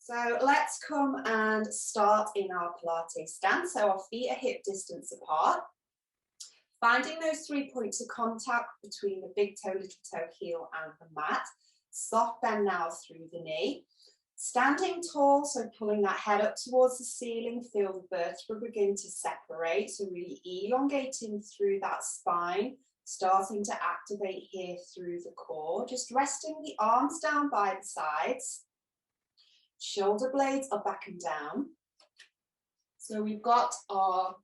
So let's come and start in our Pilates stance. So our feet are hip distance apart. Finding those 3 points of contact between the big toe, little toe, heel and the mat. Soft bend now through the knee. Standing tall, so pulling that head up towards the ceiling, feel the vertebra begin to separate. So really elongating through that spine, starting to activate here through the core. Just resting the arms down by the sides. Shoulder blades are back and down. So we've got our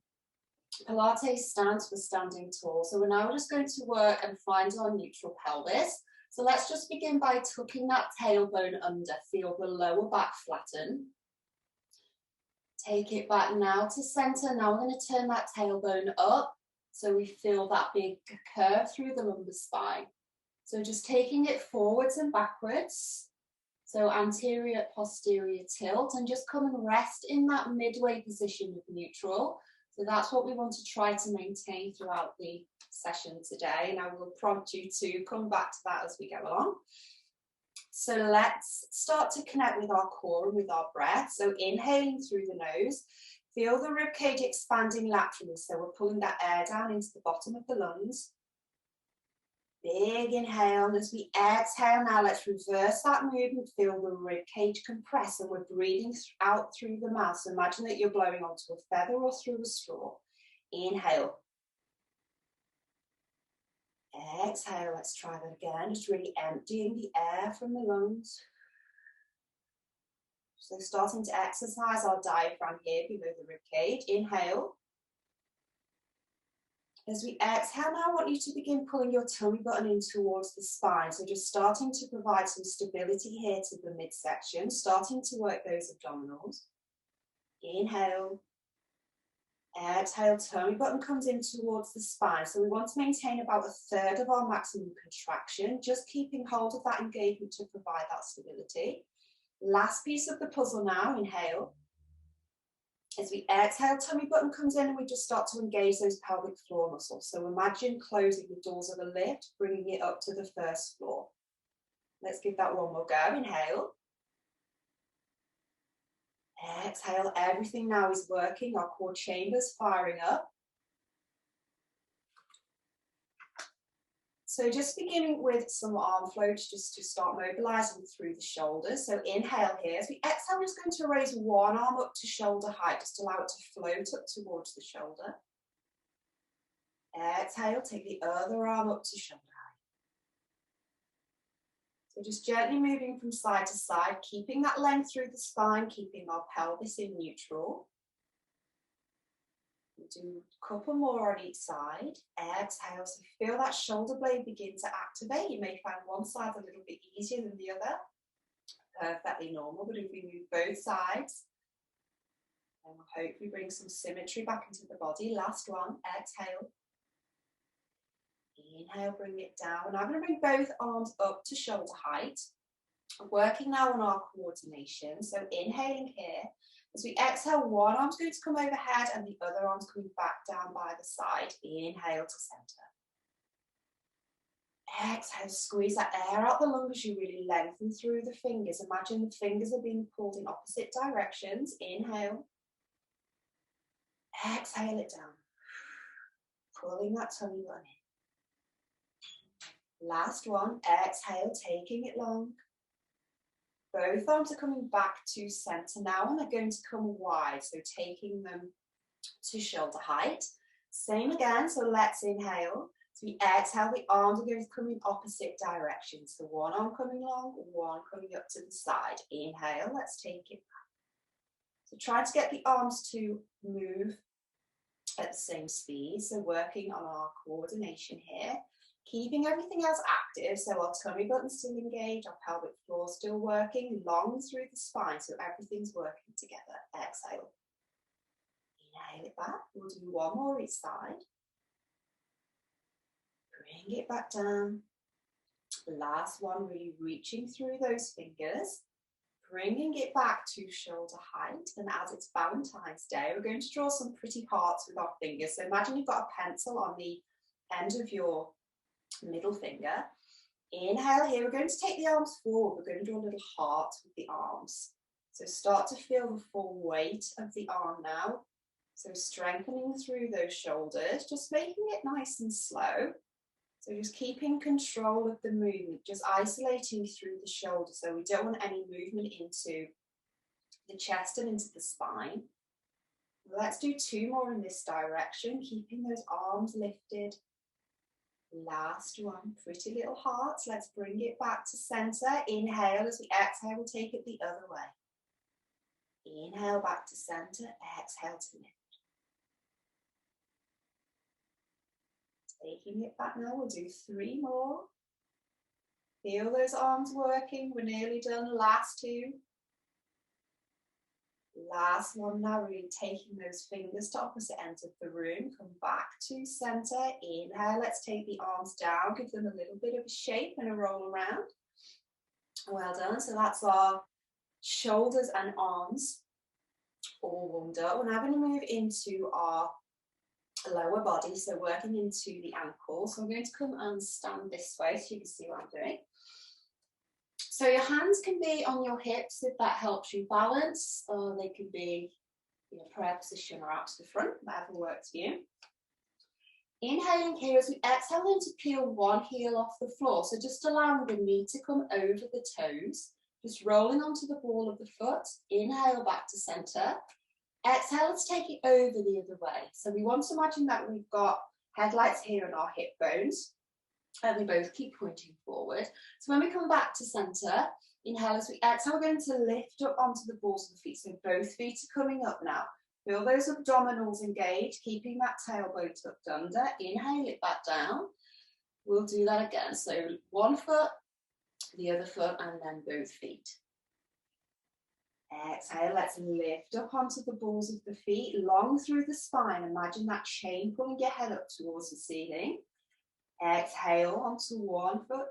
Pilates stance for standing tall. So we're now just going to work and find our neutral pelvis. So let's just begin by tucking that tailbone under. Feel the lower back flatten. Take it back now to center. Now we're going to turn that tailbone up. So we feel that big curve through the lumbar spine. So just taking it forwards and backwards. So anterior, posterior tilt, and just come and rest in that midway position of neutral. So that's what we want to try to maintain throughout the session today. And I will prompt you to come back to that as we go along. So let's start to connect with our core and with our breath. So inhaling through the nose, feel the ribcage expanding laterally. So we're pulling that air down into the bottom of the lungs. Big inhale, and as we exhale now, let's reverse that movement. Feel the rib cage compress, and we're breathing out through the mouth. So imagine that you're blowing onto a feather or through a straw. Inhale. Exhale, let's try that again. Just really emptying the air from the lungs. So starting to exercise our diaphragm here below the rib cage. Inhale. As we exhale now, I want you to begin pulling your tummy button in towards the spine. So just starting to provide some stability here to the midsection, starting to work those abdominals. Inhale. Exhale, tummy button comes in towards the spine. So we want to maintain about 1/3 of our maximum contraction, just keeping hold of that engagement to provide that stability. Last piece of the puzzle now, inhale. As we exhale, tummy button comes in and we just start to engage those pelvic floor muscles. So imagine closing the doors of a lift, bringing it up to the first floor. Let's give that one more go. Inhale. Exhale, everything now is working. Our core chamber's firing up. So just beginning with some arm floats just to start mobilizing through the shoulders. So inhale here. As we exhale, we're just going to raise one arm up to shoulder height, just allow it to float up towards the shoulder. Exhale, take the other arm up to shoulder height. So just gently moving from side to side, keeping that length through the spine, keeping our pelvis in neutral. We'll do a couple more on each side. Exhale, so feel that shoulder blade begin to activate. You may find one side a little bit easier than the other. Perfectly normal, but if we move both sides, then we'll hopefully bring some symmetry back into the body. Last one, exhale. Inhale, bring it down. And I'm going to bring both arms up to shoulder height. Working now on our coordination. So inhaling here. As we exhale, one arm's going to come overhead and the other arm's coming back down by the side. Inhale to center. Exhale, squeeze that air out the lung as you really lengthen through the fingers. Imagine the fingers are being pulled in opposite directions. Inhale. Exhale it down. Pulling that tummy button in. Last one. Exhale, taking it long. Both arms are coming back to center now and they're going to come wide, so taking them to shoulder height. Same again, so let's inhale. So we exhale, the arms are going to come in opposite directions. So one arm coming long, one coming up to the side. Inhale, let's take it back. So try to get the arms to move at the same speed, so working on our coordination here. Keeping everything else active, so our tummy button's still engaged, our pelvic floor still working, long through the spine, so everything's working together. Exhale. Inhale it back. We'll do one more each side. Bring it back down. Last one, really reaching through those fingers. Bringing it back to shoulder height. And as it's Valentine's Day, we're going to draw some pretty hearts with our fingers. So imagine you've got a pencil on the end of your middle finger. Inhale here, we're going to take the arms forward. We're going to do a little heart with the arms. So start to feel the full weight of the arm now. So strengthening through those shoulders, just making it nice and slow. So just keeping control of the movement, just isolating through the shoulder. So we don't want any movement into the chest and into the spine. Let's do 2 more in this direction, keeping those arms lifted. Last one, pretty little hearts. Let's bring it back to center. Inhale, as we exhale, we'll take it the other way. Inhale back to center, exhale to lift. Taking it back now, we'll do 3 more. Feel those arms working, we're nearly done. Last 2. Last one now, really taking those fingers to opposite ends of the room. Come back to center. Inhale, let's take the arms down, give them a little bit of a shape and a roll around. Well done. So that's our shoulders and arms all warmed up. We're now going to move into our lower body, so working into the ankles. So I'm going to come and stand this way so you can see what I'm doing. So your hands can be on your hips if that helps you balance, or they can be in a prayer position or out to the front, whatever works for you. Inhaling here as we exhale then to peel one heel off the floor. So just allowing the knee to come over the toes, just rolling onto the ball of the foot. Inhale back to center. Exhale, let's take it over the other way. So we want to imagine that we've got headlights here on our hip bones, and we both keep pointing forward. So when we come back to center, inhale as we exhale, we're going to lift up onto the balls of the feet. So both feet are coming up now. Feel those abdominals engaged, keeping that tailbone tucked under. Inhale it back down. We'll do that again. So one foot, the other foot, and then both feet. Exhale, let's lift up onto the balls of the feet, long through the spine. Imagine that chain pulling your head up towards the ceiling. Exhale onto one foot,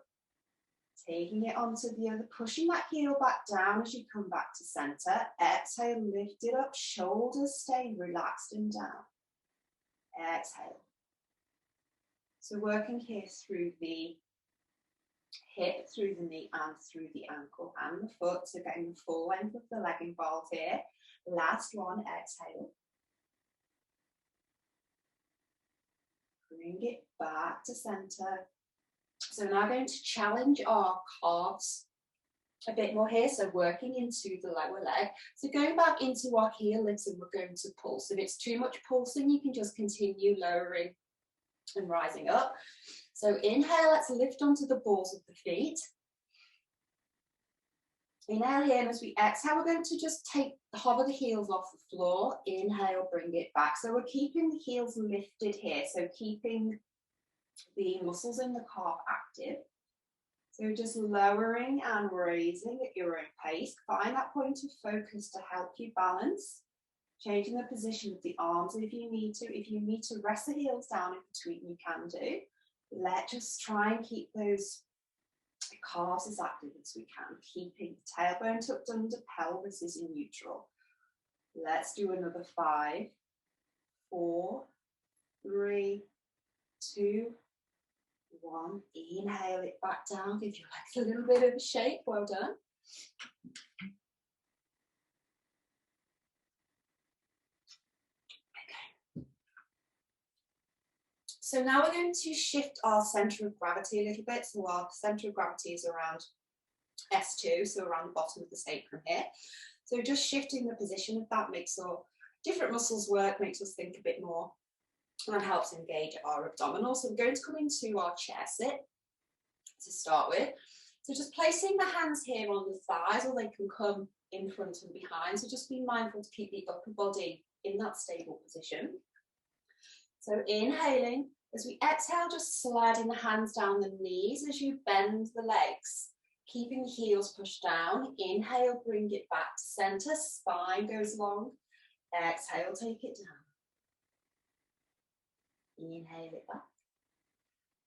taking it onto the other, pushing that heel back down as you come back to center. Exhale, lift it up, shoulders stay relaxed and down. Exhale. So working here through the hip, through the knee, and through the ankle and the foot. So getting the full length of the leg involved here. Last one, exhale. Bring it back to center. So now going to challenge our calves a bit more here. So working into the lower leg. So going back into our heel lifts, and we're going to pulse. If it's too much pulsing, you can just continue lowering and rising up. So inhale, let's lift onto the balls of the feet. Inhale here, and as we exhale, we're going to just hover the heels off the floor. Inhale, bring it back. So we're keeping the heels lifted here, so keeping the muscles in the calf active. So just lowering and raising at your own pace. Find that point of focus to help you balance. Changing the position of the arms if you need to. If you need to rest the heels down in between, you can do. Let's just try and keep those calves as active as we can, keeping the tailbone tucked under, pelvis is in neutral. Let's do another 5, 4, 3, 2, 1. Inhale it back down, give your legs a little bit of a shake. Well done. So now we're going to shift our centre of gravity a little bit. So our centre of gravity is around S2, so around the bottom of the sacrum here. So just shifting the position of that makes our different muscles work, makes us think a bit more, and helps engage our abdominals. So we're going to come into our chair sit to start with. So just placing the hands here on the thighs, or they can come in front and behind. So just be mindful to keep the upper body in that stable position. So inhaling, as we exhale, just sliding the hands down the knees as you bend the legs, keeping the heels pushed down. Inhale, bring it back to center, spine goes long. Exhale, take it down. Inhale it back.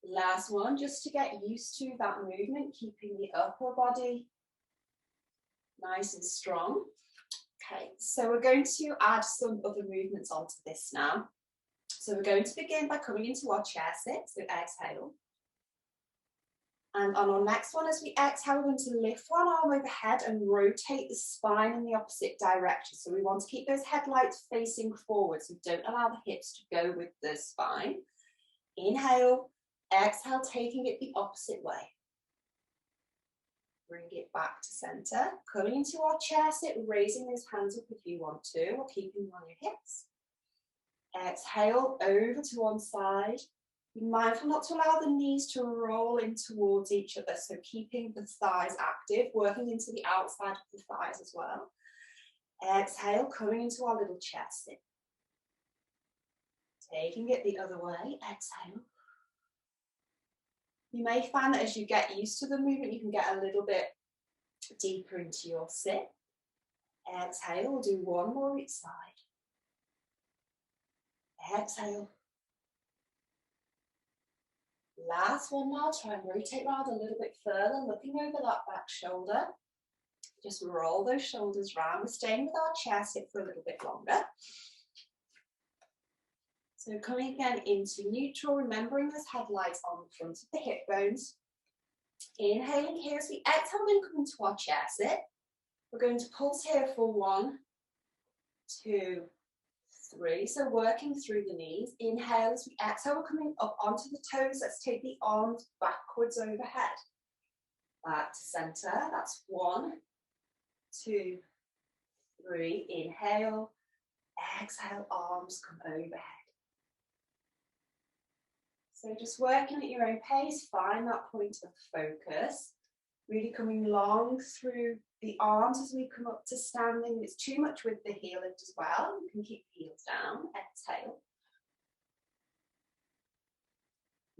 Last one, just to get used to that movement, keeping the upper body nice and strong. Okay, so we're going to add some other movements onto this now. So we're going to begin by coming into our chair sit, so exhale. And on our next one, as we exhale, we're going to lift one arm overhead and rotate the spine in the opposite direction. So we want to keep those headlights facing forward, so don't allow the hips to go with the spine. Inhale, exhale, taking it the opposite way. Bring it back to center, coming into our chair sit, raising those hands up if you want to, or keeping them on your hips. Exhale, over to one side. Be mindful not to allow the knees to roll in towards each other, so keeping the thighs active, working into the outside of the thighs as well. Exhale, coming into our little chair sit. Taking it the other way, exhale. You may find that as you get used to the movement, you can get a little bit deeper into your sit. Exhale, we'll do one more each side. Exhale. Last one now, try and rotate around a little bit further, looking over that back shoulder. Just roll those shoulders round. We're staying with our chair sit for a little bit longer. So coming again into neutral, remembering those headlights on the front of the hip bones. Inhaling here as we exhale, we're going to come into our chair sit. We're going to pulse here for 1, 2, 3. So working through the knees. Inhale as we exhale, we're coming up onto the toes. Let's take the arms backwards overhead. Back to center. That's 1, 2, 3. Inhale. Exhale, arms come overhead. So just working at your own pace, find that point of focus. Really coming long through the arms as we come up to standing. It's too much with the heel lift as well. You can keep the heels down. Exhale.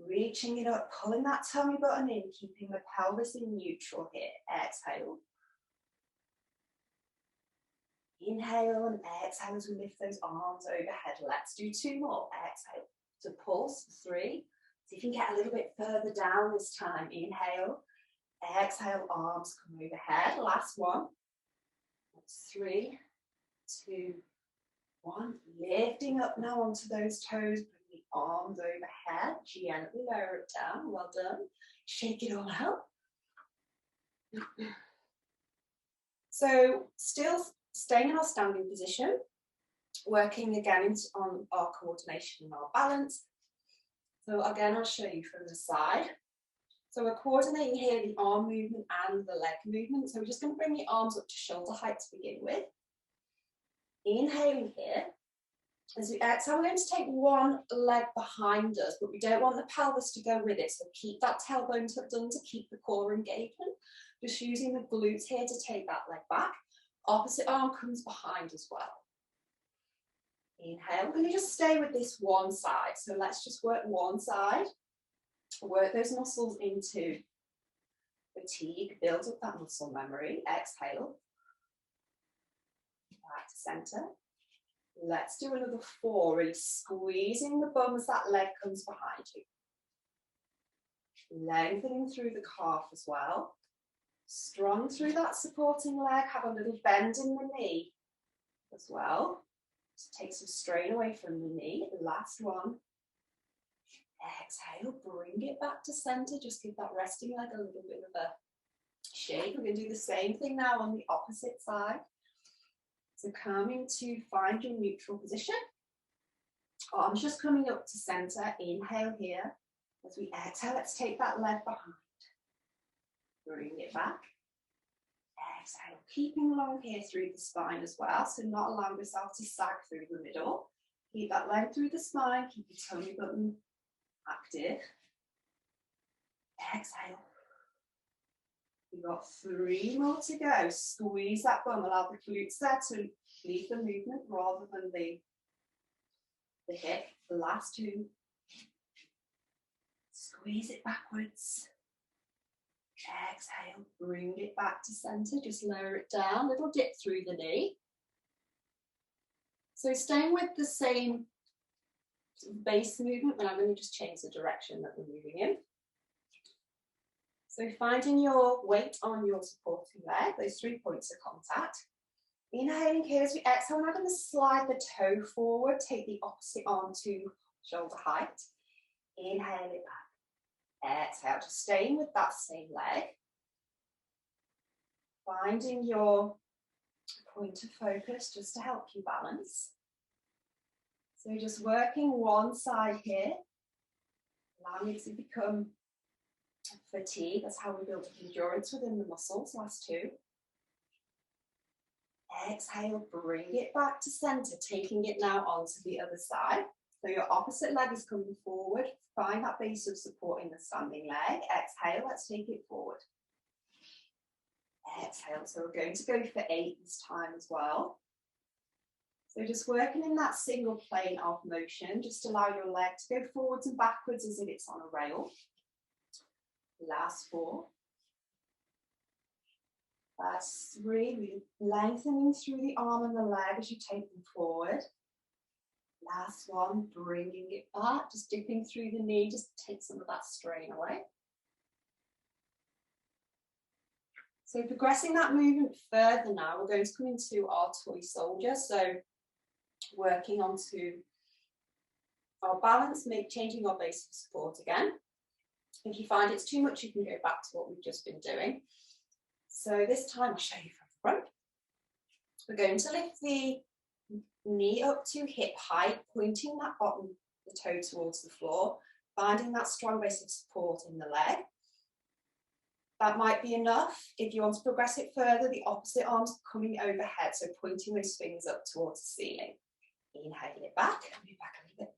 Reaching it up, pulling that tummy button in, keeping the pelvis in neutral here. Exhale. Inhale and exhale as we lift those arms overhead. Let's do 2 more. Exhale. So pulse, 3. See if you can get a little bit further down this time. Inhale. Exhale, arms come overhead. Last one. That's 3, 2, 1. Lifting up now onto those toes. Bring the arms overhead. Gently lower it down. Well done. Shake it all out. So still staying in our standing position. Working again on our coordination and our balance. So again, I'll show you from the side. So we're coordinating here the arm movement and the leg movement. So we're just going to bring the arms up to shoulder height to begin with. Inhaling here. As we exhale, we're going to take one leg behind us, but we don't want the pelvis to go with it. So keep that tailbone tucked in to keep the core engagement. Just using the glutes here to take that leg back. Opposite arm comes behind as well. Inhale, we're going to just stay with this one side. So let's just work one side. Work those muscles into fatigue. Build up that muscle memory. Exhale. Back to center. Let's do another 4. Really squeezing the bum as that leg comes behind you. Lengthening through the calf as well. Strong through that supporting leg. Have a little bend in the knee as well. So take some strain away from the knee. Last one. Exhale, bring it back to center. Just give that resting leg a little bit of a shake. We're going to do the same thing now on the opposite side. So coming to find your neutral position. Arms just coming up to center. Inhale here. As we exhale, let's take that leg behind. Bring it back. Exhale, keeping long here through the spine as well, so not allowing yourself to sag through the middle. Keep that leg through the spine, keep your tummy button active. Exhale. We've got 3 more to go. Squeeze that bum, allow the glutes there to lead the movement rather than the hip. The last 2. Squeeze it backwards. Exhale, bring it back to center, just lower it down, little dip through the knee. So staying with the same base movement, but I'm going to just change the direction that we're moving in. So finding your weight on your supporting leg, those 3 points of contact. Inhaling here as we exhale, we're now going to slide the toe forward, take the opposite arm to shoulder height. Inhale it back. Exhale, just staying with that same leg. Finding your point of focus just to help you balance. So just working one side here, allowing it to become fatigue. That's how we build endurance within the muscles. Last two. Exhale, bring it back to center, taking it now onto the other side. So your opposite leg is coming forward. Find that base of support in the standing leg. Exhale, let's take it forward. Exhale, so we're going to go for 8 this time as well. So just working in that single plane of motion, just allow your leg to go forwards and backwards as if it's on a rail. Last 4. That's 3, really lengthening through the arm and the leg as you take them forward. Last 1, bringing it back, just dipping through the knee, just take some of that strain away. So progressing that movement further now, we're going to come into our toy soldier. So working onto our balance, changing our base of support again. If you find it's too much, you can go back to what we've just been doing. So this time I'll show you from the front. We're going to lift the knee up to hip height, pointing that bottom, the toe towards the floor, finding that strong base of support in the leg. That might be enough. If you want to progress it further, the opposite arm's coming overhead, so pointing those fingers up towards the ceiling. Inhale it back, coming back a little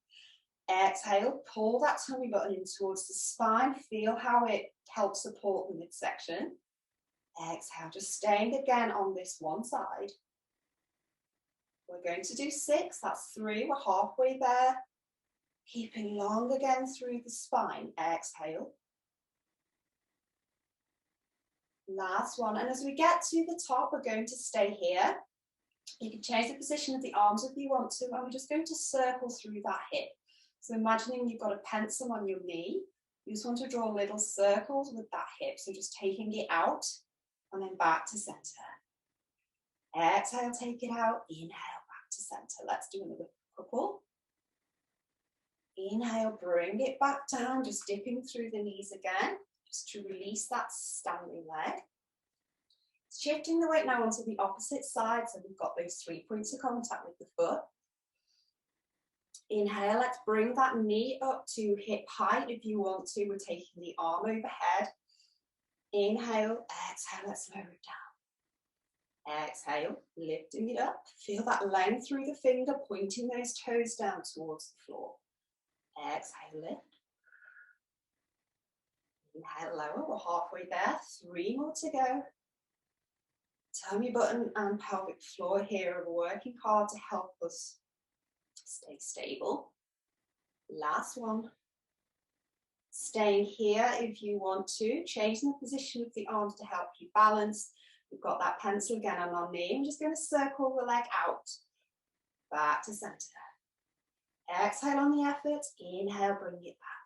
bit. Exhale, pull that tummy button in towards the spine. Feel how it helps support the midsection. Exhale, just staying again on this one side. We're going to do 6, that's 3, we're halfway there. Keeping long again through the spine. Exhale. Last one, and as we get to the top, we're going to stay here. You can change the position of the arms if you want to, and we're just going to circle through that hip. So imagining you've got a pencil on your knee, you just want to draw little circles with that hip, so just taking it out, and then back to center. Exhale, take it out, inhale, back to center. Let's do another couple. Inhale, bring it back down, just dipping through the knees again, just to release that standing leg. Shifting the weight now onto the opposite side, so we've got those 3 points of contact with the foot. Inhale, let's bring that knee up to hip height if you want to. We're taking the arm overhead. Inhale, exhale, let's lower it down. Exhale, lifting it up. Feel that length through the finger, pointing those toes down towards the floor. Exhale, lift. Inhale, lower, we're halfway there. 3 more to go. Tummy button and pelvic floor here are working hard to help us stay stable. Last one. Staying here if you want to, changing the position of the arms to help you balance. We've got that pencil again on our knee. I'm just going to circle the leg out, back to center. Exhale on the effort, inhale, bring it back.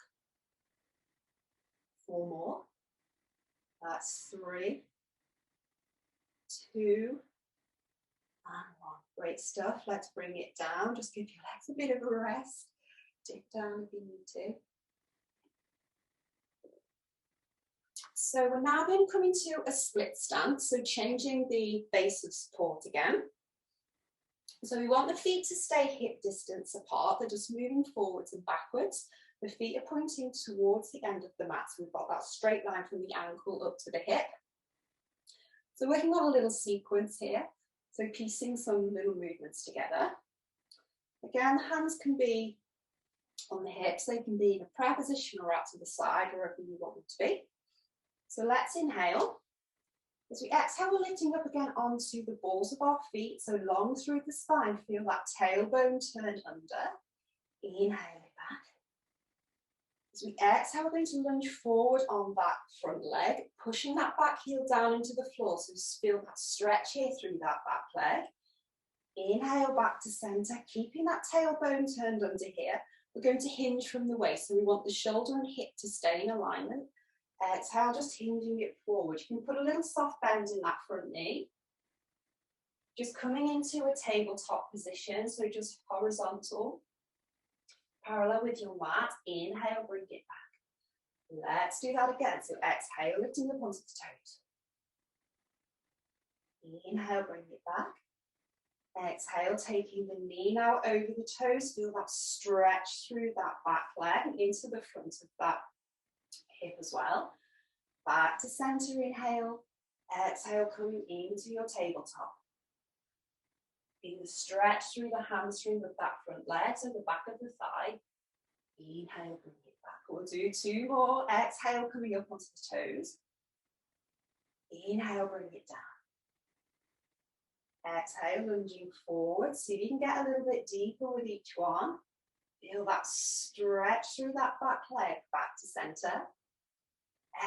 4 more. That's 3, 2, and 1. Great stuff. Let's bring it down. Just give your legs a bit of a rest. Dip down if you need to. So we're now going to come into a split stance, so changing the base of support again. So we want the feet to stay hip distance apart. They're just moving forwards and backwards. The feet are pointing towards the end of the mat, so we've got that straight line from the ankle up to the hip. So working on a little sequence here, so piecing some little movements together. Again, the hands can be on the hips, they can be in a prayer position or out to the side, wherever you want them to be. So let's inhale. As we exhale, we're lifting up again onto the balls of our feet, so long through the spine. Feel that tailbone turned under. Inhale it back. As we exhale, we're going to lunge forward on that front leg, pushing that back heel down into the floor, so feel that stretch here through that back leg. Inhale back to center, keeping that tailbone turned under here. We're going to hinge from the waist, so we want the shoulder and hip to stay in alignment. Exhale, just hinging it forward. You can put a little soft bend in that front knee. Just coming into a tabletop position, so just horizontal, parallel with your mat. Inhale, bring it back. Let's do that again. So exhale, lifting up onto the toes. Inhale, bring it back. Exhale, taking the knee now over the toes. Feel that stretch through that back leg and into the front of that hip as well. Back to center, inhale. Exhale, coming into your tabletop. Feel the stretch through the hamstring of that front leg, so the back of the thigh. Inhale, bring it back. We'll do 2 more. Exhale, coming up onto the toes. Inhale, bring it down. Exhale, lunging forward. See if you can get a little bit deeper with each one. Feel that stretch through that back leg, back to center.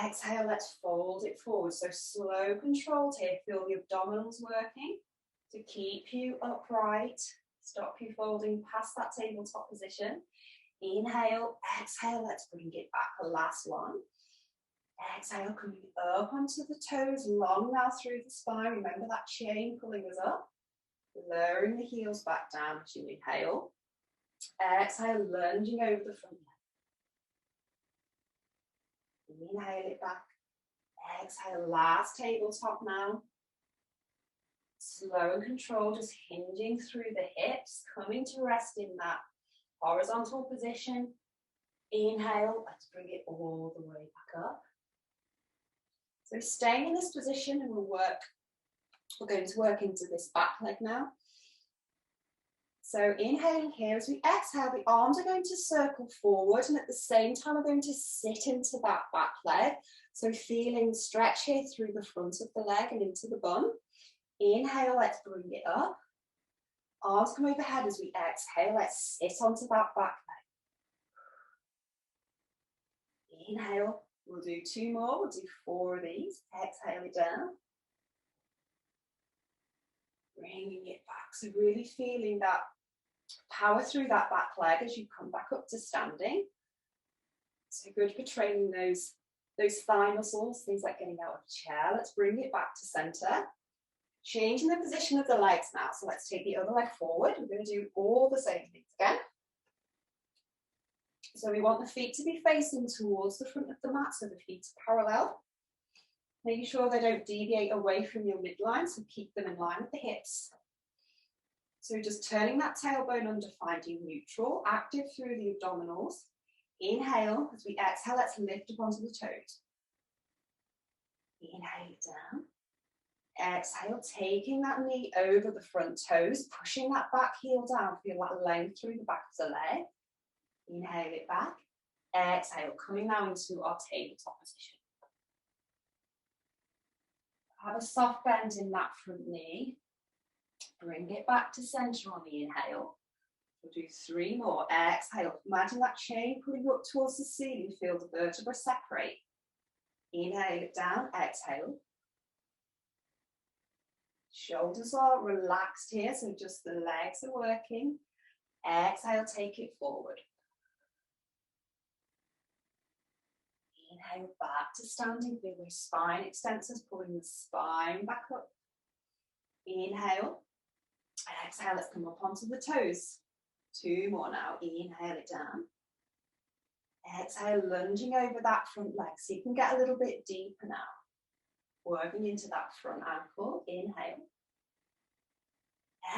Exhale, let's fold it forward. So slow, controlled here. Feel the abdominals working to keep you upright. Stop you folding past that tabletop position. Inhale, exhale, let's bring it back. The last one. Exhale, coming up onto the toes, long now through the spine. Remember that chain pulling us up. Lowering the heels back down as you inhale. Exhale, lunging over the front leg. Inhale it back. Exhale, last tabletop now. Slow and controlled, just hinging through the hips, coming to rest in that horizontal position. Inhale, let's bring it all the way back up. So staying in this position, and we're going to work into this back leg now. So inhaling here, as we exhale, the arms are going to circle forward, and at the same time, we're going to sit into that back leg. So feeling the stretch here through the front of the leg and into the bum. Inhale, let's bring it up. Arms come overhead as we exhale. Let's sit onto that back leg. Inhale. We'll do 2 more. We'll do 4 of these. Exhale it down. Bringing it back. So really feeling that power through that back leg as you come back up to standing. So good for training those thigh muscles, things like getting out of a chair. Let's bring it back to center. Changing the position of the legs now. So let's take the other leg forward. We're going to do all the same things again. So we want the feet to be facing towards the front of the mat, so the feet are parallel. Making sure they don't deviate away from your midline, so keep them in line with the hips. So just turning that tailbone under, finding neutral, active through the abdominals. Inhale, as we exhale, let's lift up onto the toes. Inhale it down. Exhale, taking that knee over the front toes, pushing that back heel down, feel that length through the back of the leg. Inhale it back. Exhale, coming now into our tabletop position. Have a soft bend in that front knee. Bring it back to center on the inhale. We'll do 3 more. Exhale. Imagine that chain pulling up towards the ceiling. Feel the vertebrae separate. Inhale it down. Exhale. Shoulders are relaxed here, so just the legs are working. Exhale, take it forward. Inhale, back to standing. Feel those spine extensors pulling the spine back up. Inhale. Exhale, let's come up onto the toes. 2 more now. Inhale it down. Exhale, lunging over that front leg. So you can get a little bit deeper now. Working into that front ankle. Inhale.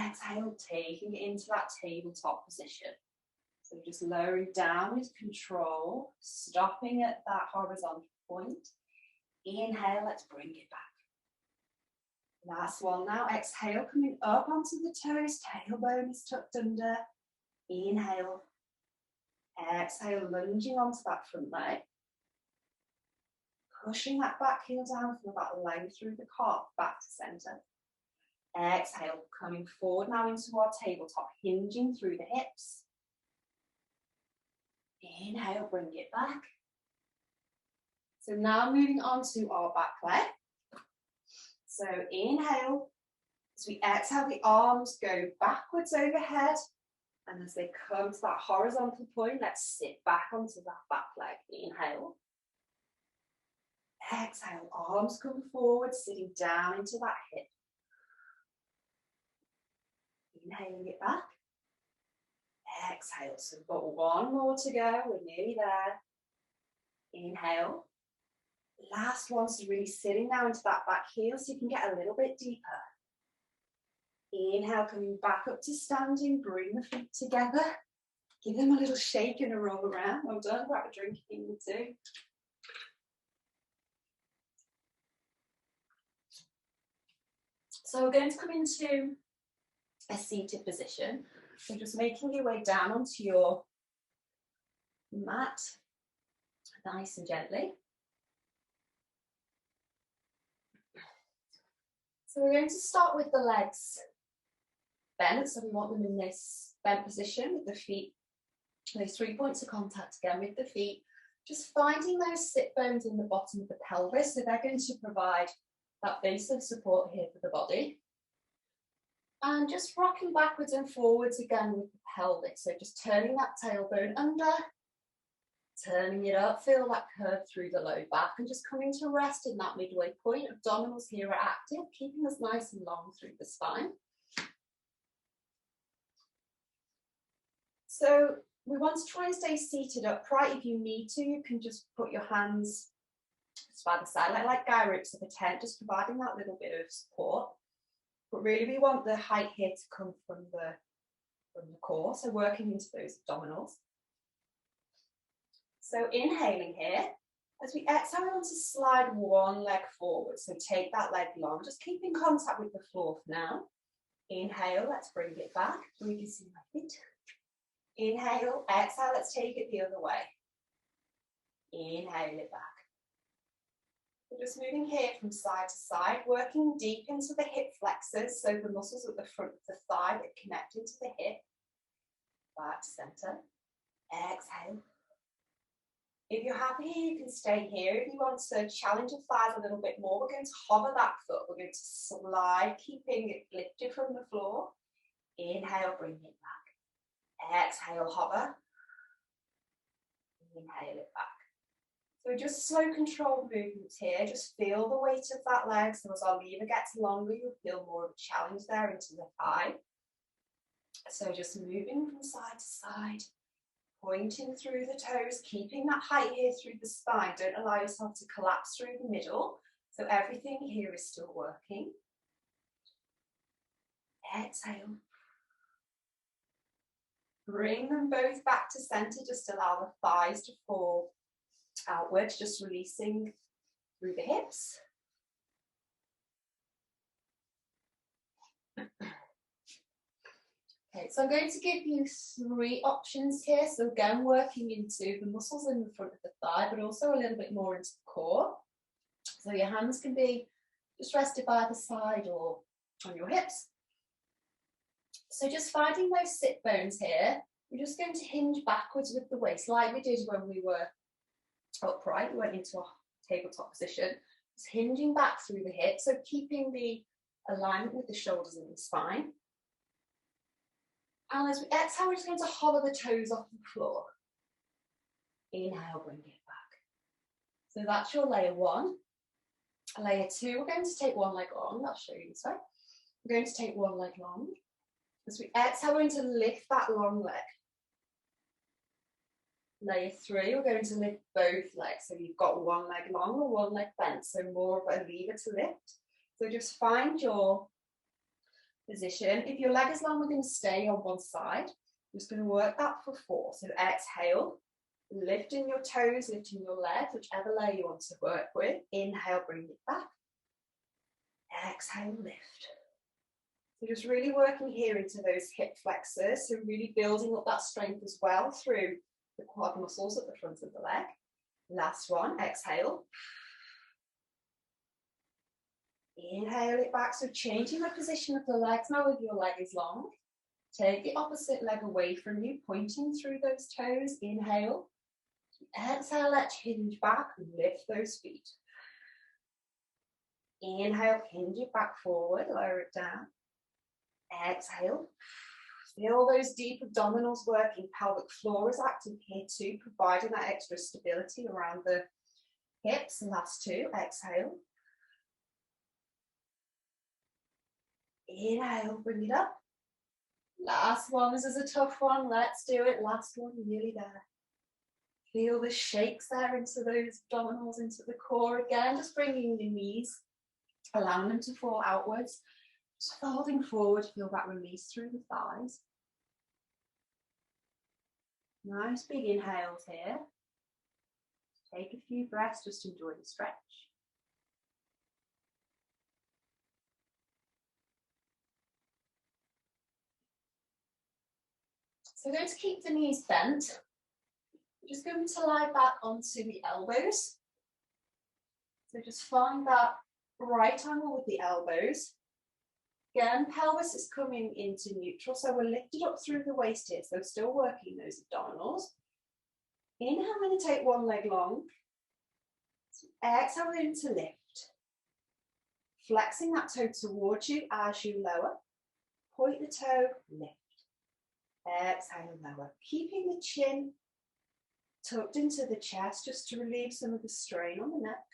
Exhale, taking it into that tabletop position. So just lowering down with control, stopping at that horizontal point. Inhale, let's bring it back. Last one now. Exhale, coming up onto the toes. Tailbone is tucked under. Inhale. Exhale, lunging onto that front leg. Pushing that back heel down, feel that length through the calf, back to center. Exhale, coming forward now into our tabletop, hinging through the hips. Inhale, bring it back. So now moving on to our back leg. So inhale, as we exhale, the arms go backwards overhead. And as they come to that horizontal point, let's sit back onto that back leg. Inhale. Exhale, arms come forward, sitting down into that hip. Inhaling it back. Exhale, so we've got 1 more to go, we're nearly there. Inhale. Last one, so really sitting down into that back heel so you can get a little bit deeper. Inhale, coming back up to standing, bring the feet together. Give them a little shake and a roll around. Well done, grab a drink if you need to. So we're going to come into a seated position. So just making your way down onto your mat, nice and gently. So we're going to start with the legs bent, so we want them in this bent position with the feet, those 3 points of contact again with the feet, just finding those sit bones in the bottom of the pelvis, so they're going to provide that base of support here for the body. And just rocking backwards and forwards again with the pelvis, so just turning that tailbone under, turning it up, feel that curve through the low back and just coming to rest in that midway point. Abdominals here are active, keeping us nice and long through the spine. So we want to try and stay seated upright. If you need to, you can just put your hands just by the side, like guy ropes of a tent, just providing that little bit of support. But really we want the height here to come from the core, so working into those abdominals. So inhaling here, as we exhale, we want to slide one leg forward. So take that leg long, just keep in contact with the floor for now. Inhale, let's bring it back. So you can see my feet. Inhale, exhale, let's take it the other way. Inhale it back. We're just moving here from side to side, working deep into the hip flexors, so the muscles at the front of the thigh that connect into the hip. Back to centre. Exhale. If you're happy, you can stay here. If you want to challenge your thighs a little bit more, we're going to hover that foot. We're going to slide, keeping it lifted from the floor. Inhale, bring it back. Exhale, hover. Inhale it back. So just slow controlled movements here. Just feel the weight of that leg. So as our lever gets longer, you'll feel more of a challenge there into the thigh. So just moving from side to side, pointing through the toes, keeping that height here through the spine. Don't allow yourself to collapse through the middle. So everything here is still working. Exhale. Bring them both back to center. Just allow the thighs to fall outwards, just releasing through the hips. Okay, so I'm going to give you 3 options here. So again, working into the muscles in the front of the thigh, but also a little bit more into the core. So your hands can be just rested by the side or on your hips. So just finding those sit bones here, we're just going to hinge backwards with the waist, like we did when we were upright. We went into a tabletop position, just hinging back through the hips, so keeping the alignment with the shoulders and the spine. And as we exhale, we're just going to hover the toes off the floor. Inhale, bring it back. So that's your layer 1. Layer 2, we're going to take one leg long. I'll show you this way. We're going to take one leg long. As we exhale, we're going to lift that long leg. Layer 3, we're going to lift both legs. So you've got one leg long or one leg bent, so more of a lever to lift. So just find your position. If your leg is long, we're going to stay on one side. We're just going to work that for 4. So exhale, lifting your toes, lifting your legs, whichever layer you want to work with. Inhale, bring it back. Exhale, lift. So just really working here into those hip flexors, so really building up that strength as well through the quad muscles at the front of the leg. Last one, exhale. Inhale it back, so changing the position of the legs now if your leg is long. Take the opposite leg away from you, pointing through those toes. Inhale. Exhale, let's hinge back and lift those feet. Inhale, hinge it back forward, lower it down. Exhale. Feel those deep abdominals working. Pelvic floor is active here too, providing that extra stability around the hips. And last 2, exhale. Inhale, bring it up. Last one, this is a tough one. Let's do it. Last one, nearly there. Feel the shakes there into those abdominals, into the core again, just bringing the knees, allowing them to fall outwards. Just folding forward, feel that release through the thighs. Nice big inhales here. Take a few breaths, just enjoy the stretch. So we're going to keep the knees bent. We're just going to lie back onto the elbows. So just find that right angle with the elbows. Again, pelvis is coming into neutral, so we're lifted up through the waist here, so still working those abdominals. Inhale, I'm going to take one leg long. Exhale, we're going to lift. Flexing that toe towards you as you lower. Point the toe, lift. Exhale, lower. Keeping the chin tucked into the chest just to relieve some of the strain on the neck.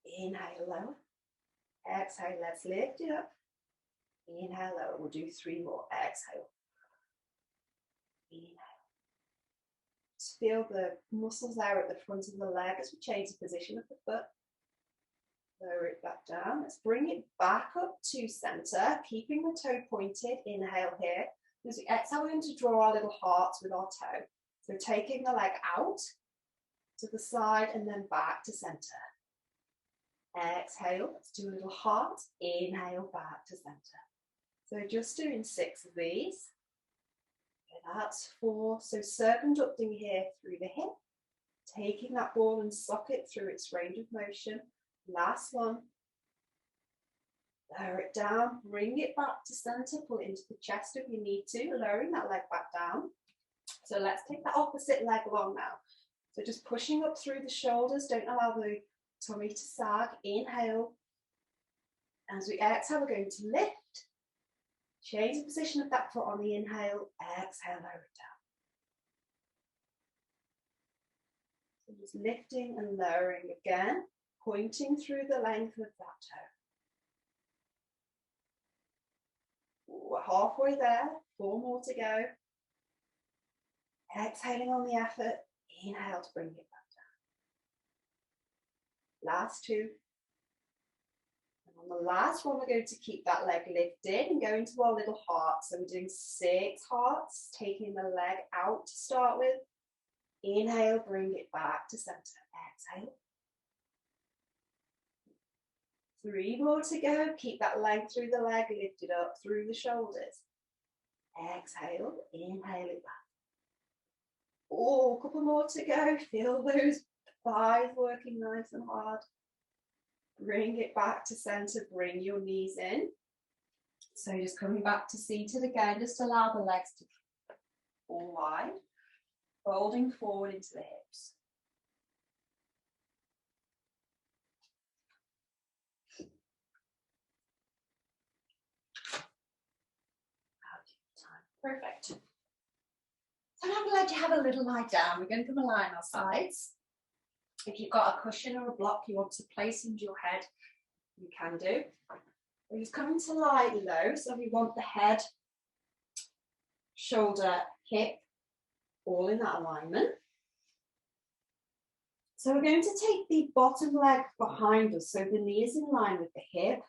Inhale, lower. Exhale, let's lift it up. Inhale, lower. We'll do 3 more. Exhale. Inhale. Just feel the muscles there at the front of the leg as we change the position of the foot. Lower it back down. Let's bring it back up to center, keeping the toe pointed. Inhale here. As we exhale, we're going to draw our little hearts with our toe. So taking the leg out to the side and then back to center. Exhale, let's do a little heart. Inhale, back to center. So just doing 6 of these. Okay, that's 4. So circumducting here through the hip, taking that ball and socket through its range of motion. Last one. Lower it down, bring it back to center, pull it into the chest if you need to, lowering that leg back down. So let's take that opposite leg long now. So just pushing up through the shoulders, don't allow the tummy to sag. Inhale. As we exhale, we're going to lift. Change the position of that foot on the inhale. Exhale, lower it down. So just lifting and lowering again, pointing through the length of that toe. We're halfway there. 4 more to go. Exhaling on the effort. Inhale to bring it back down. Last 2. And on the last one, we're going to keep that leg lifted and go into our little heart. So we're doing 6 hearts, taking the leg out to start with. Inhale, bring it back to center. Exhale. 3 more to go. Keep that length through the leg, lift it up through the shoulders. Exhale, inhale it back. Oh, a couple more to go. Feel those thighs working nice and hard. Bring it back to center, bring your knees in. So just coming back to seated again, just allow the legs to fall wide, folding forward into the hips. Perfect. So now I'm going to have a little lie down. We're going to come align our sides. If you've got a cushion or a block you want to place into your head, you can do. We're just coming to lie low, so we want the head, shoulder, hip, all in that alignment. So we're going to take the bottom leg behind us, so the knee is in line with the hip.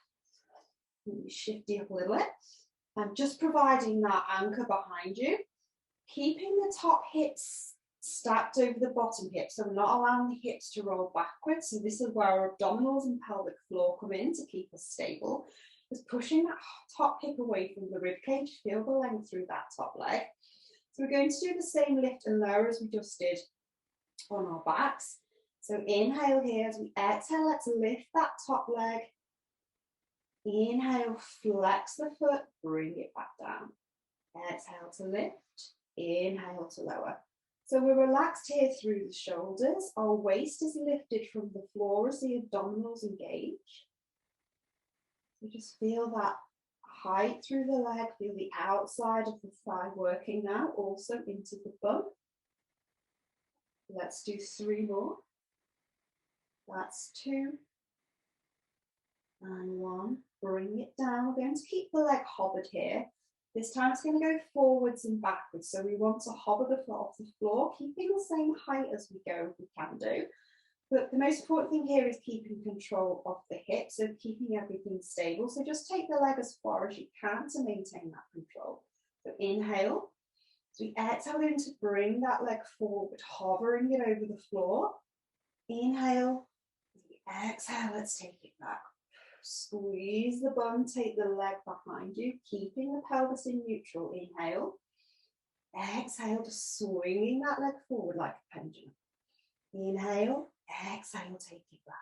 Shift it up a little bit. And just providing that anchor behind you, keeping the top hips stacked over the bottom hips, so we're not allowing the hips to roll backwards. So this is where our abdominals and pelvic floor come in to keep us stable. Just pushing that top hip away from the ribcage, feel the length through that top leg. So we're going to do the same lift and lower as we just did on our backs. So inhale here, as we exhale, let's lift that top leg. Inhale, flex the foot, bring it back down. Exhale to lift, inhale to lower. So we're relaxed here through the shoulders. Our waist is lifted from the floor as the abdominals engage. So just feel that height through the leg, feel the outside of the thigh working now, also into the bum. Let's do 3 more. That's 2. And 1. Bring it down. We're going to keep the leg hovered here. This time it's going to go forwards and backwards. So we want to hover the foot off the floor, keeping the same height as we go if we can do. But the most important thing here is keeping control of the hip, so keeping everything stable. So just take the leg as far as you can to maintain that control. So inhale. So we exhale, we're going to bring that leg forward, hovering it over the floor. Inhale. Exhale, let's take it back. Squeeze the bum, take the leg behind you, keeping the pelvis in neutral. Inhale. Exhale, just swinging that leg forward like a pendulum. Inhale. Exhale, take it back.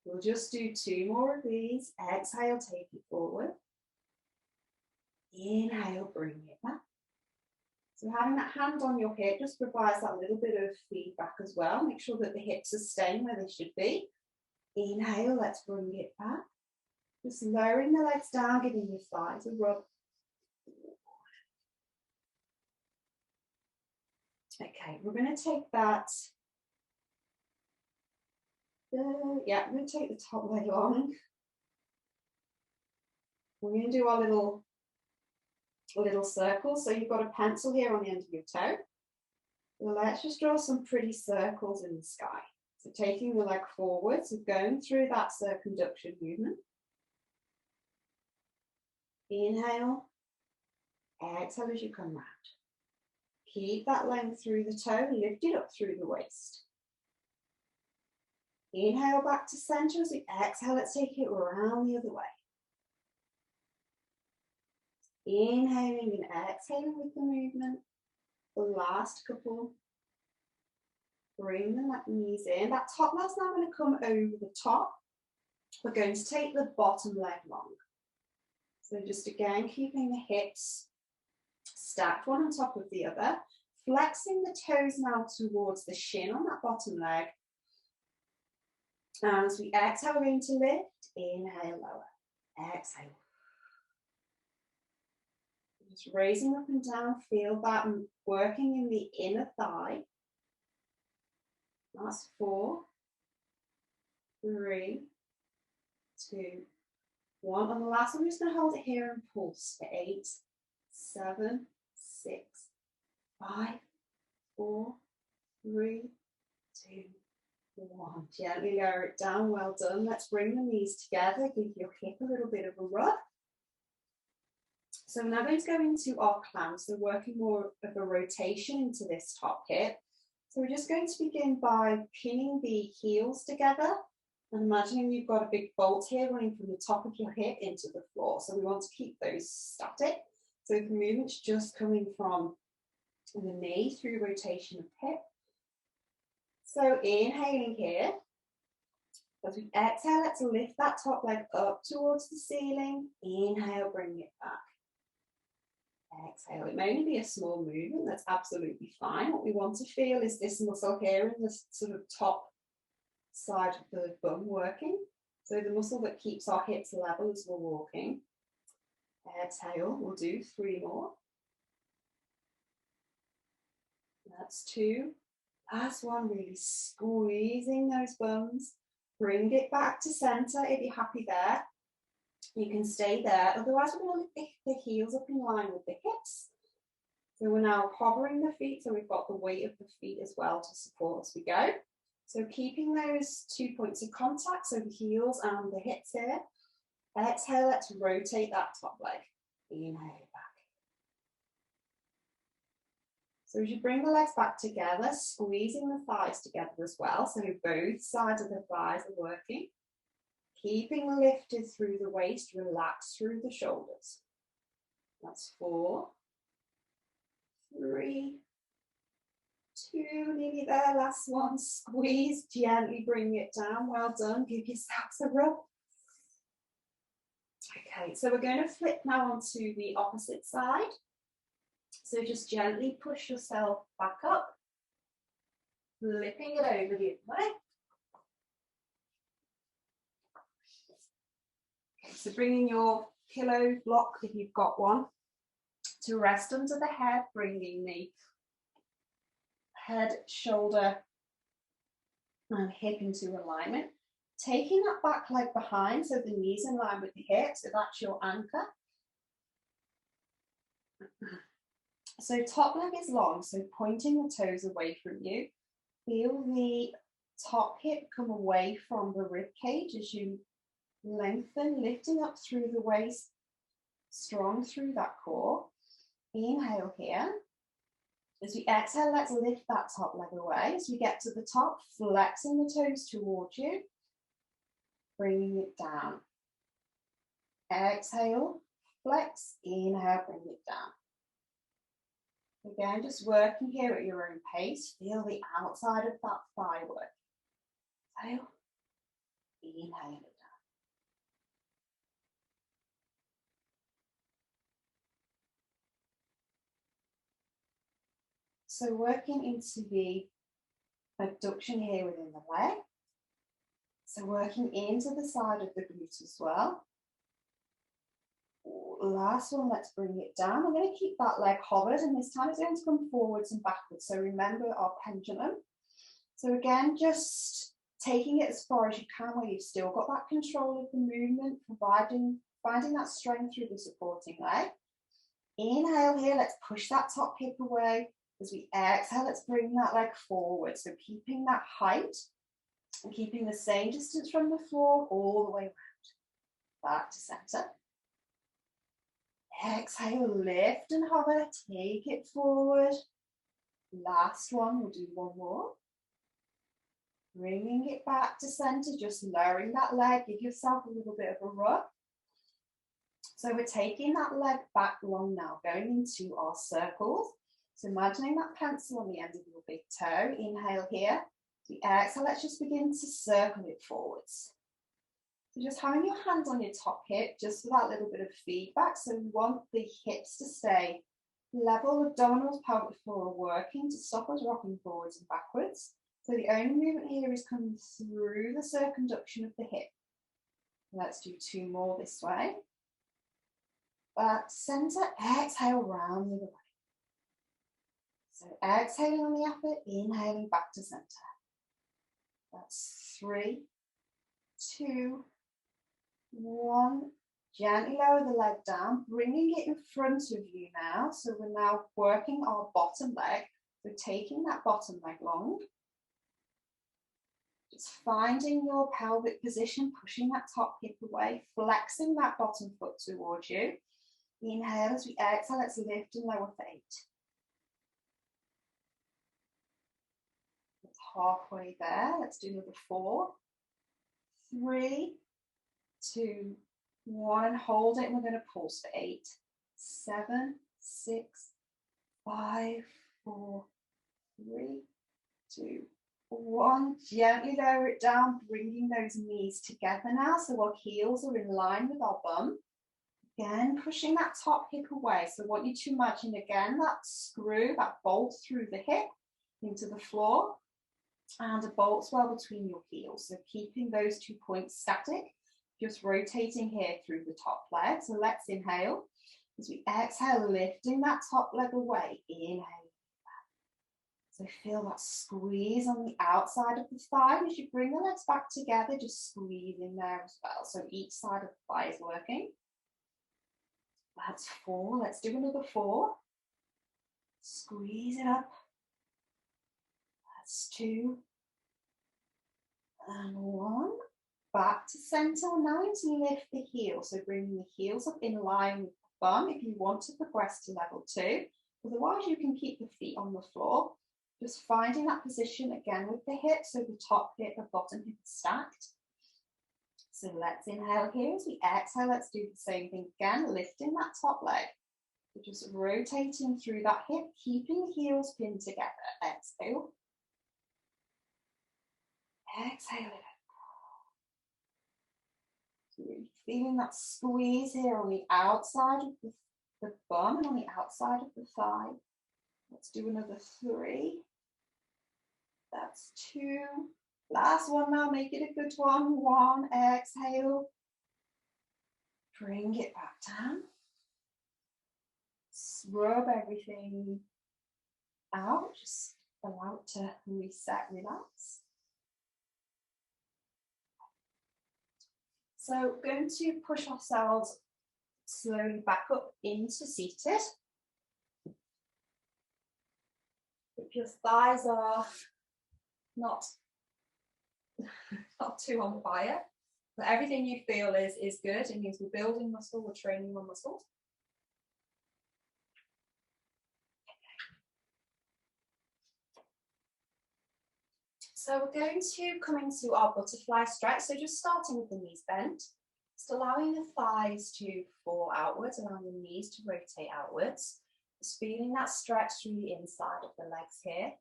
We'll just do 2 more of these. Exhale, take it forward. Inhale, bring it back. So having that hand on your hip just provides that little bit of feedback as well. Make sure that the hips are staying where they should be. Inhale, let's bring it back. Just lowering the legs down, giving your thighs a rub. Okay, we're going to take that. Yeah, I'm going to take the top leg long. We're going to do our little circle. So you've got a pencil here on the end of your toe. Well, let's just draw some pretty circles in the sky. So taking the leg forward, so going through that circumduction movement. Inhale, exhale as you come round. Keep that length through the toe, lift it up through the waist. Inhale back to center as we exhale, let's take it around the other way. Inhaling and exhaling with the movement. The last couple. Bring the knees in. That top leg's now going to come over the top. We're going to take the bottom leg long. So just again, keeping the hips stacked one on top of the other. Flexing the toes now towards the shin on that bottom leg. And as we exhale, we're going to lift. Inhale, lower. Exhale. Just raising up and down. Feel that working in the inner thigh. That's 4, 3, 2, 1. On the last one, I'm just going to hold it here and pulse for 8, 7, 6, 5, 4, 3, 2, 1. Gently lower it down. Well done. Let's bring the knees together. Give your hip a little bit of a rub. So we're now going to go into our clamp. So working more of a rotation into this top hip. So we're just going to begin by pinning the heels together and imagining you've got a big bolt here running from the top of your hip into the floor. So we want to keep those static. So the movement's just coming from the knee through rotation of hip. So inhaling here. As we exhale, let's lift that top leg up towards the ceiling. Inhale, bring it back. Exhale. It may only be a small movement, that's absolutely fine. What we want to feel is this muscle here in the sort of top side of the bum working. So the muscle that keeps our hips level as we're walking. Exhale, we'll do 3 more. That's 2. Last one, really squeezing those bums. Bring it back to center if you're happy there. You can stay there, otherwise we're going to lift the heels up in line with the hips. So we're now hovering the feet, so we've got the weight of the feet as well to support as we go. So keeping those 2 points of contact, so the heels and the hips here. Exhale, let's rotate that top leg. Inhale back. So as you bring the legs back together, squeezing the thighs together as well, so both sides of the thighs are working. Keeping lifted through the waist, relax through the shoulders. That's 4, 3, 2, nearly there, last one. Squeeze, gently bring it down. Well done, give yourselves a rub. Okay, so we're going to flip now onto the opposite side. So just gently push yourself back up, flipping it over the other way. So bringing your pillow block, if you've got one, to rest under the head, bringing the head, shoulder, and hip into alignment. Taking that back leg behind, so the knees in line with the hips, so that's your anchor. So top leg is long, so pointing the toes away from you. Feel the top hip come away from the rib cage as you lengthen, lifting up through the waist, strong through that core. Inhale here. As we exhale, let's lift that top leg away. As we get to the top, flexing the toes towards you, bringing it down. Exhale, flex, inhale, bring it down. Again, just working here at your own pace. Feel the outside of that thigh work. Exhale, inhale it down. So working into the abduction here within the leg. So working into the side of the glute as well. Last one, let's bring it down. I'm going to keep that leg hovered, and this time it's going to come forwards and backwards. So remember our pendulum. So again, just taking it as far as you can where you've still got that control of the movement, finding that strength through the supporting leg. Inhale here, let's push that top hip away. As we exhale, let's bring that leg forward. So keeping that height and keeping the same distance from the floor all the way around. Back to center. Exhale, lift and hover, take it forward. Last one, we'll do one more. Bringing it back to center, just lowering that leg, give yourself a little bit of a rub. So we're taking that leg back long now, going into our circles. So imagining that pencil on the end of your big toe. Inhale here. The exhale, let's just begin to circle it forwards. So just having your hands on your top hip, just for that little bit of feedback. So we want the hips to stay level, abdominals, pelvic floor are working to stop us rocking forwards and backwards. So the only movement here is coming through the circumduction of the hip. Let's do two more this way. Back to center, exhale, round the other way. So exhaling on the effort, inhaling back to center. That's 3, 2, 1. Gently lower the leg down, bringing it in front of you now. So we're now working our bottom leg. So taking that bottom leg long. Just finding your pelvic position, pushing that top hip away, flexing that bottom foot towards you. Inhale as we exhale, let's lift and lower for 8. It's halfway there. Let's do another 4, 3, 2, 1. Hold it, and we're going to pulse for 8, 7, 6, 5, 4, 3, 2, 1. Gently lower it down, bringing those knees together now so our heels are in line with our bum. Again, pushing that top hip away. So I want you to imagine again that screw, that bolt through the hip into the floor, and a bolt swell between your heels. So keeping those 2 points static, just rotating here through the top leg. So let's inhale. As we exhale, lifting that top leg away. Inhale. So feel that squeeze on the outside of the thigh. As you bring the legs back together, just squeezing there as well. So each side of the thigh is working. That's 4. Let's do another 4. Squeeze it up. That's 2. And 1. Back to center. Now to lift the heels. So bringing the heels up in line with the bum if you want to progress to level 2. Otherwise, you can keep the feet on the floor. Just finding that position again with the hips. So the top hip and bottom hip is stacked. So let's inhale here. As we exhale, let's do the same thing again, lifting that top leg. So just rotating through that hip, keeping the heels pinned together. Exhale. Exhale it. So you're feeling that squeeze here on the outside of the bum and on the outside of the thigh. Let's do another 3. That's 2. Last one now, make it a good one. 1, exhale. Bring it back down. Rub everything out. Just allow it to reset, relax. So we're going to push ourselves slowly back up into seated. If your thighs are not too on fire, but everything you feel is good, it means we're building muscle, we're training more muscles. So we're going to come into our butterfly stretch. So just starting with the knees bent, just allowing the thighs to fall outwards, allowing the knees to rotate outwards. Just feeling that stretch through the inside of the legs here.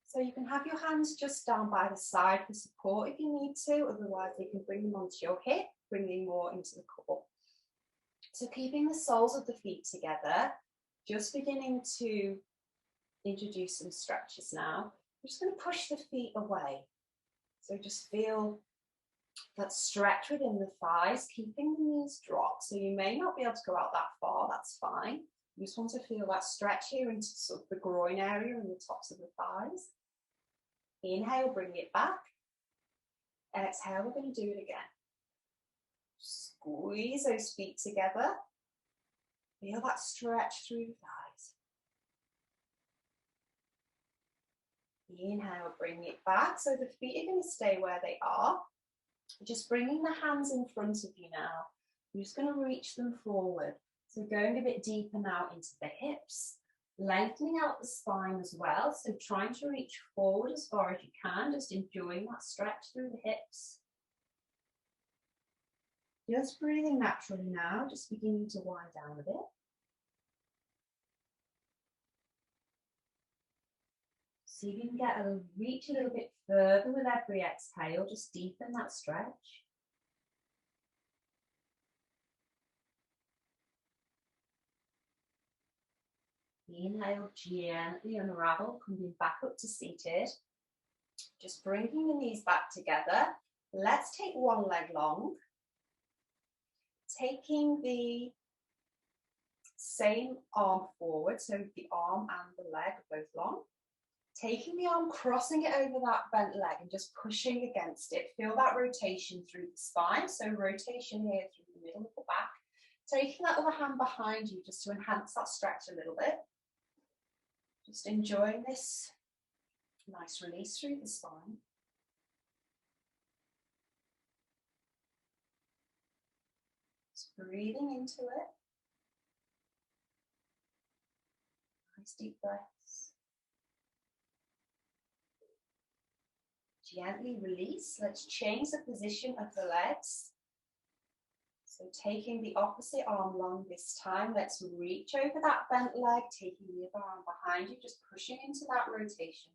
So you can have your hands just down by the side for support if you need to, otherwise you can bring them onto your hip, bringing more into the core. So keeping the soles of the feet together, just beginning to introduce some stretches now. I'm just going to push the feet away. So just feel that stretch within the thighs, keeping the knees dropped. So you may not be able to go out that far, that's fine. You just want to feel that stretch here into sort of the groin area and the tops of the thighs. Inhale, bring it back. Exhale, we're going to do it again. Squeeze those feet together. Feel that stretch through the thighs. Inhale, bring it back. So the feet are going to stay where they are. Just bringing the hands in front of you now. You're just going to reach them forward. So going a bit deeper now into the hips. Lengthening out the spine as well. So trying to reach forward as far as you can. Just enjoying that stretch through the hips. Just breathing naturally now. Just beginning to wind down a bit. See if you can reach a little bit further with every exhale, just deepen that stretch. Inhale, gently unravel, coming back up to seated. Just bringing the knees back together. Let's take one leg long. Taking the same arm forward, so the arm and the leg are both long. Taking the arm, crossing it over that bent leg and just pushing against it. Feel that rotation through the spine. So rotation here through the middle of the back. Taking that other hand behind you just to enhance that stretch a little bit. Just enjoying this nice release through the spine. Just breathing into it. Nice deep breaths. Gently release. Let's change the position of the legs. So taking the opposite arm long this time, let's reach over that bent leg, taking the other arm behind you, just pushing into that rotation.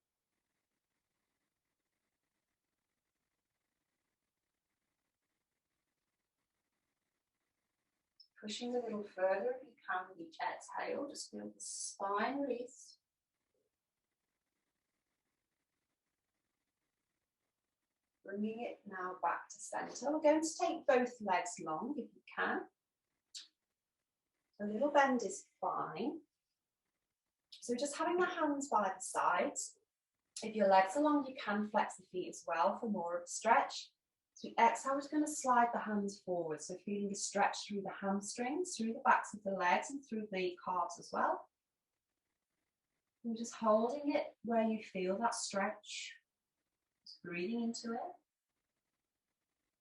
Pushing a little further if you can with each exhale, just feel the spine release. Bringing it now back to center. We're going to take both legs long if you can. A little bend is fine. So just having the hands by the sides. If your legs are long, you can flex the feet as well for more of a stretch. So exhale, we're just going to slide the hands forward. So feeling the stretch through the hamstrings, through the backs of the legs and through the calves as well. And just holding it where you feel that stretch. Just breathing into it.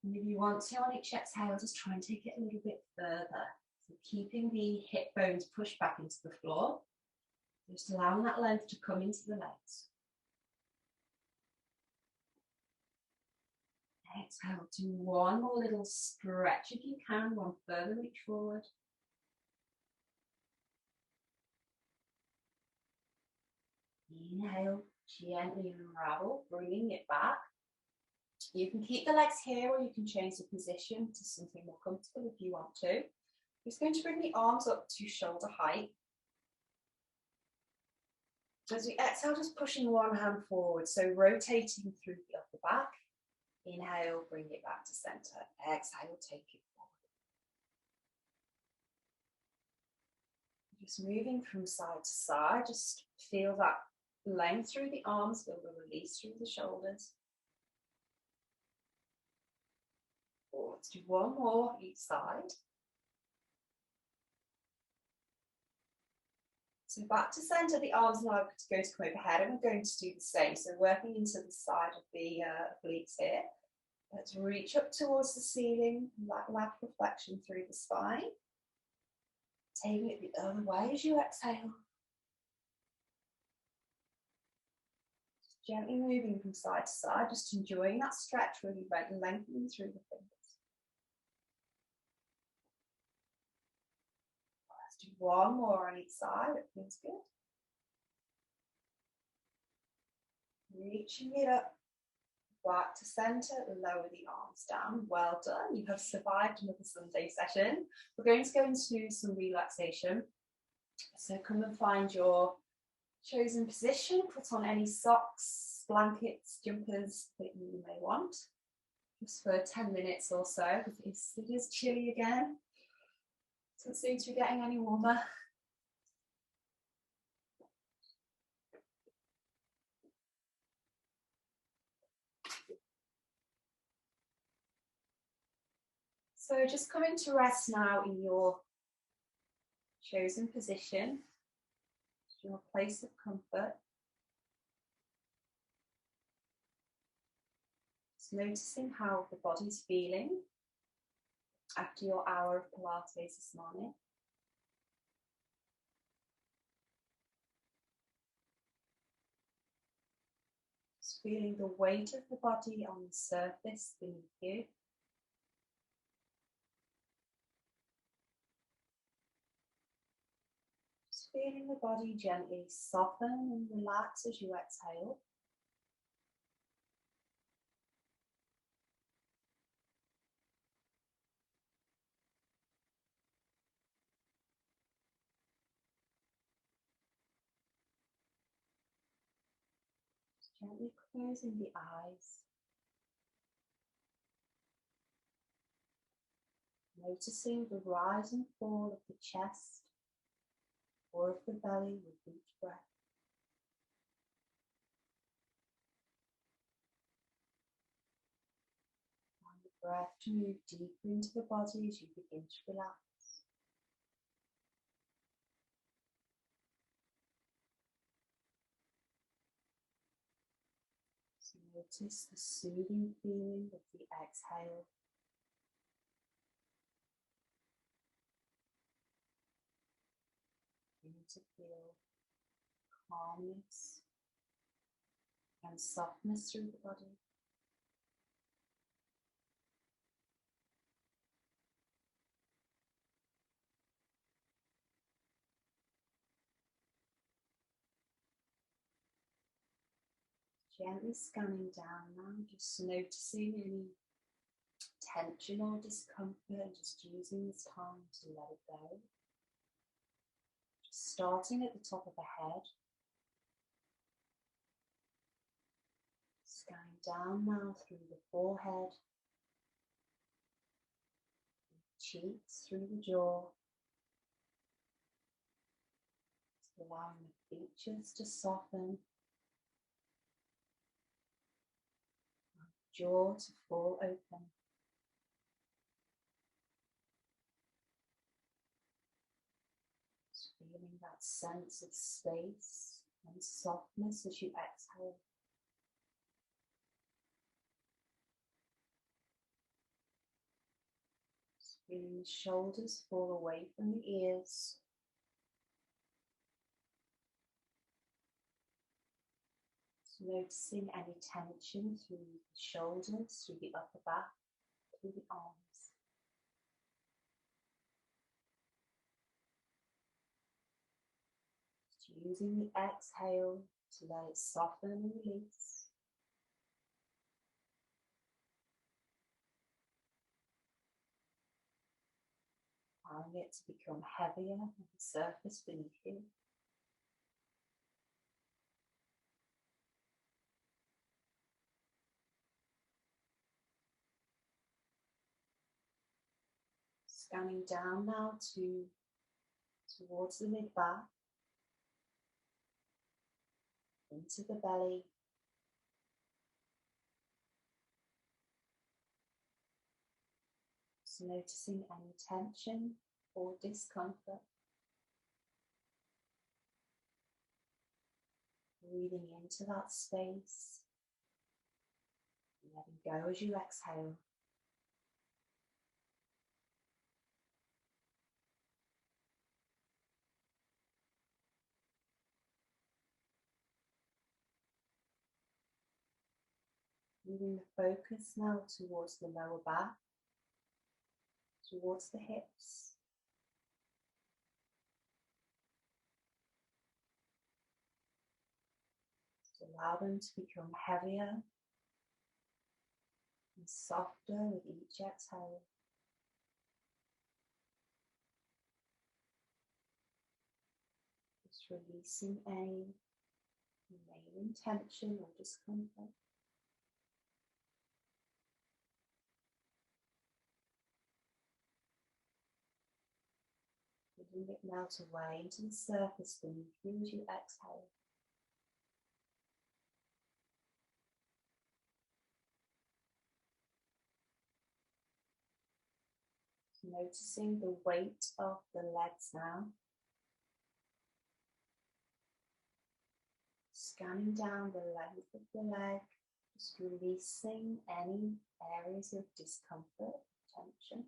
And if you want to, on each exhale, just try and take it a little bit further. So keeping the hip bones pushed back into the floor. Just allowing that length to come into the legs. Exhale, do one more little stretch if you can, one further reach forward. Inhale, gently unravel, bringing it back. You can keep the legs here or you can change the position to something more comfortable if you want to. I'm just going to bring the arms up to shoulder height. As we exhale, just pushing one hand forward, so rotating through the upper back. Inhale, bring it back to center. Exhale, take it forward. Just moving from side to side, just feel that length through the arms, feel the release through the shoulders. Let's do one more each side. So So back to centre, the arms now are going to come overhead, and we're going to do the same. So working into the side of the obliques here. Let's reach up towards the ceiling, lateral flexion through the spine. Taking it the other way as you exhale. Just gently moving from side to side, just enjoying that stretch, really lengthening through the fingers. Let's do one more on each side, it feels good. Reaching it up, back to centre, lower the arms down. Well done, you have survived another Sunday session. We're going to go into some relaxation. So come and find your chosen position, put on any socks, blankets, jumpers that you may want, just for 10 minutes or so, because it is chilly again. Doesn't seem to be getting any warmer. So just coming to rest now in your chosen position, your place of comfort. Just noticing how the body's feeling after your hour of Pilates this morning. Just feeling the weight of the body on the surface beneath you. Just feeling the body gently soften and relax as you exhale. Gently closing the eyes, noticing the rise and fall of the chest or of the belly with each breath. Allow the breath to move deeper into the body as you begin to relax. So notice the soothing feeling of the exhale. Begin to feel calmness and softness through the body. Gently scanning down now, just noticing any tension or discomfort, and just using this time to let it go. Just starting at the top of the head, scanning down now through the forehead, cheeks, through the jaw, just allowing the features to soften, jaw to fall open. Just feeling that sense of space and softness as you exhale. Just feeling the shoulders fall away from the ears. Just noticing any tension through the shoulders, through the upper back, through the arms. Using the exhale to let it soften and release. Allowing it to become heavier on the surface beneath you. Scanning down now towards the mid-back, into the belly. Just noticing any tension or discomfort. Breathing into that space, letting go as you exhale. Moving the focus now towards the lower back, towards the hips. Just allow them to become heavier and softer with each exhale. Just releasing any remaining tension or discomfort. Letting it melt away into the surface beneath you as you exhale. Noticing the weight of the legs now. Scanning down the length of the leg, just releasing any areas of discomfort, tension.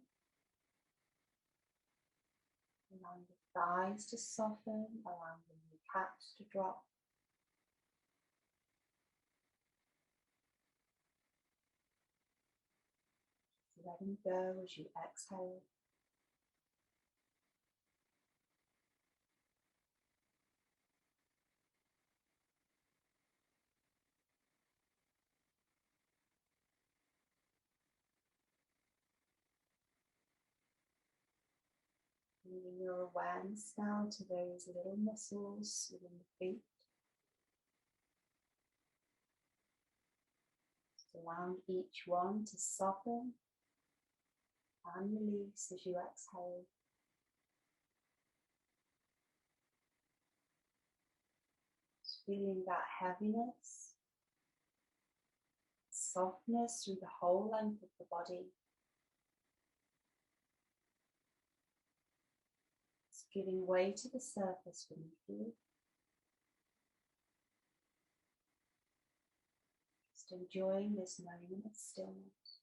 Allowing the thighs to soften, allowing the kneecaps to drop. Letting go as you exhale. Bringing your awareness now to those little muscles within the feet. Just allowing each one to soften and release as you exhale. Just feeling that heaviness, softness through the whole length of the body. Just giving way to the surface beneath you. Just enjoying this moment of stillness.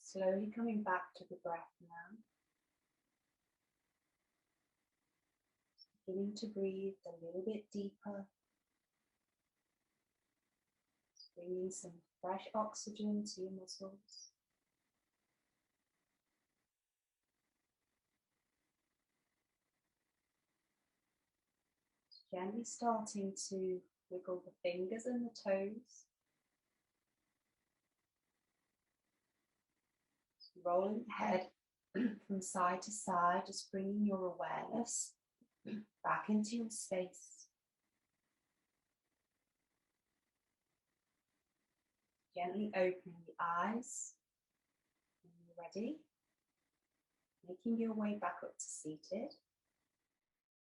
Slowly coming back to the breath now. Beginning to breathe a little bit deeper. Just bringing some fresh oxygen to your muscles. Just gently starting to wiggle the fingers and the toes. Just rolling the head from side to side, just bringing your awareness back into your space. Gently opening the eyes when you're ready. Making your way back up to seated.